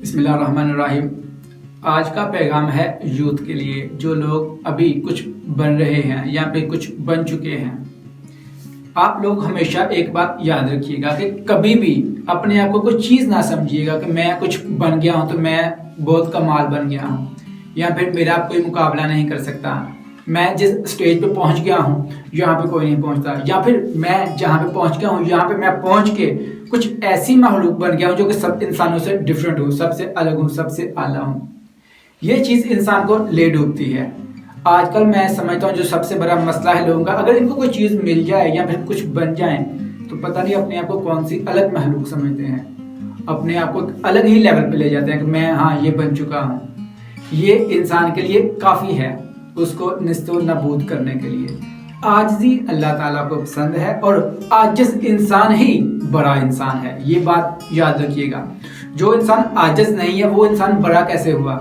बिस्मिल्लाहिर्रहमानिर्रहीम। आज का पैगाम है यूथ के लिए, जो लोग अभी कुछ बन रहे हैं या फिर कुछ बन चुके हैं। आप लोग हमेशा एक बात याद रखिएगा कि कभी भी अपने आप को कोई चीज़ ना समझिएगा कि मैं कुछ बन गया हूँ तो मैं बहुत कमाल बन गया हूँ, या फिर मेरा कोई मुकाबला नहीं कर सकता, मैं जिस स्टेज पे पहुँच गया हूँ यहाँ पे कोई नहीं पहुँचता, या फिर मैं जहाँ पे पहुँच गया हूँ यहाँ पे मैं पहुँच के कुछ ऐसी मखलूक बन गया हूँ जो कि सब इंसानों से डिफरेंट हूँ, सबसे अलग हूँ, सबसे आला हूँ। ये चीज़ इंसान को ले डूबती है। आजकल मैं समझता हूँ जो सबसे बड़ा मसला है लोगों का, अगर इनको कोई चीज़ मिल जाए या फिर कुछ बन जाए तो पता नहीं अपने आप को कौन सी अलग महलूक समझते हैं, अपने आप को अलग ही लेवल पे ले जाते हैं कि मैं हाँ ये बन चुका हूँ। ये इंसान के लिए काफ़ी है उसको निस्तो नबूद करने के लिए। आजिज़ी अल्लाह ताला को पसंद है और आजिज़ इंसान ही बड़ा इंसान है, ये बात याद रखिएगा। जो इंसान आजिज़ नहीं है वो इंसान बड़ा कैसे हुआ?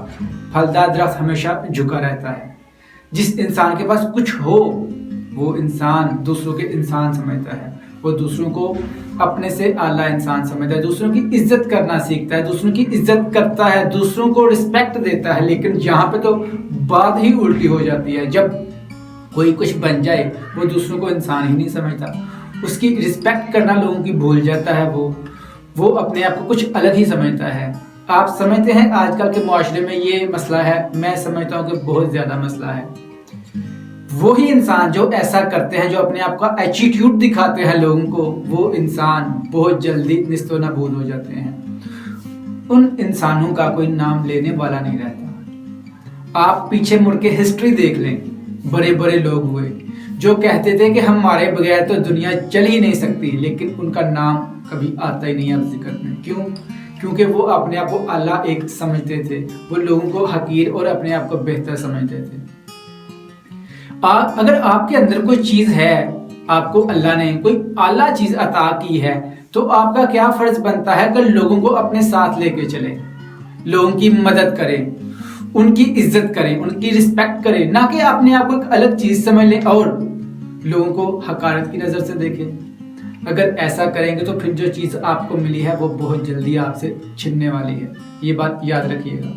फलदार दरख्त हमेशा झुका रहता है। जिस इंसान के पास कुछ हो वो इंसान दूसरों के इंसान समझता है, वो दूसरों को अपने से आला इंसान समझता है, दूसरों की इज्जत करना सीखता है, दूसरों की इज्जत करता है, दूसरों को रिस्पेक्ट देता है। लेकिन यहाँ पे तो बात ही उल्टी हो जाती है। जब कोई कुछ बन जाए वो दूसरों को इंसान ही नहीं समझता, उसकी रिस्पेक्ट करना लोगों की भूल जाता है, वो अपने आप को कुछ अलग ही समझता है। आप समझते हैं आजकल के माशरे में ये मसला है? मैं समझता हूँ कि बहुत ज़्यादा मसला है। वही इंसान जो ऐसा करते हैं, जो अपने आप का एटीट्यूड दिखाते हैं लोगों को, वो इंसान बहुत जल्दी निस्तो नबूद हो जाते हैं। उन इंसानों का कोई नाम लेने वाला नहीं रहता। आप पीछे मुड़ के हिस्ट्री देख लें, बड़े बड़े लोग हुए जो कहते थे कि हमारे बगैर तो दुनिया चल ही नहीं सकती, लेकिन उनका नाम कभी आता ही नहीं है जिक्र में। क्यों? क्योंकि वो अपने आप को आला एक समझते थे, वो लोगों को हकीर और अपने आप को बेहतर समझते थे। अगर आपके अंदर कोई चीज़ है, आपको अल्लाह ने कोई आला चीज़ अता की है, तो आपका क्या फ़र्ज़ बनता है कि लोगों को अपने साथ लेके चले, लोगों की मदद करें, उनकी इज्जत करें, उनकी रिस्पेक्ट करें, ना कि अपने आप को एक अलग चीज़ समझ लें और लोगों को हकारत की नज़र से देखें। अगर ऐसा करेंगे तो फिर जो चीज़ आपको मिली है वो बहुत जल्दी आपसे छिनने वाली है, ये बात याद रखिएगा।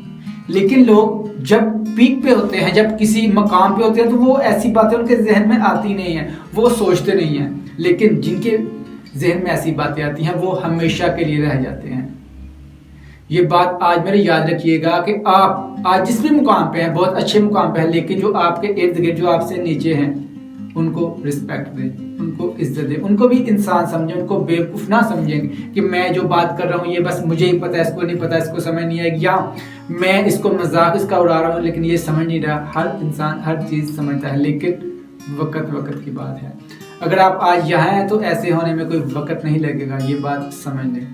लेकिन लोग जब पीक पे होते हैं, जब किसी मकाम पे होते हैं, तो वो ऐसी बातें उनके जहन में आती नहीं हैं, वो सोचते नहीं हैं। लेकिन जिनके जहन में ऐसी बातें आती हैं वो हमेशा के लिए रह जाते हैं। ये बात आज मेरे याद रखिएगा कि आप आज जिस भी मुकाम पे हैं, बहुत अच्छे मुकाम पे हैं, लेकिन जो आपके इर्द गिर्द जो आपसे नीचे हैं उनको रिस्पेक्ट दें, उनको इज्जत दें, उनको भी इंसान समझें, उनको बेवकूफ़ ना समझें कि मैं जो बात कर रहा हूँ ये बस मुझे ही पता है, इसको नहीं पता, इसको समझ नहीं आएगी, या मैं इसको मजाक इसका उड़ा रहा हूँ लेकिन ये समझ नहीं रहा। हर इंसान हर चीज़ समझता है, लेकिन वक्त की बात है। अगर आप आज यहाँ हैं तो ऐसे होने में कोई वक्त नहीं लगेगा, ये बात समझ लें।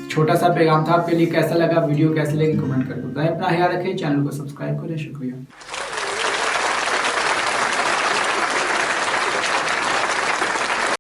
छोटा सा पैगाम था आपके लिए। कैसा लगा वीडियो, कैसे लगी कमेंट करके बताएं। अपना ख्याल रखें, चैनल को सब्सक्राइब करें। शुक्रिया।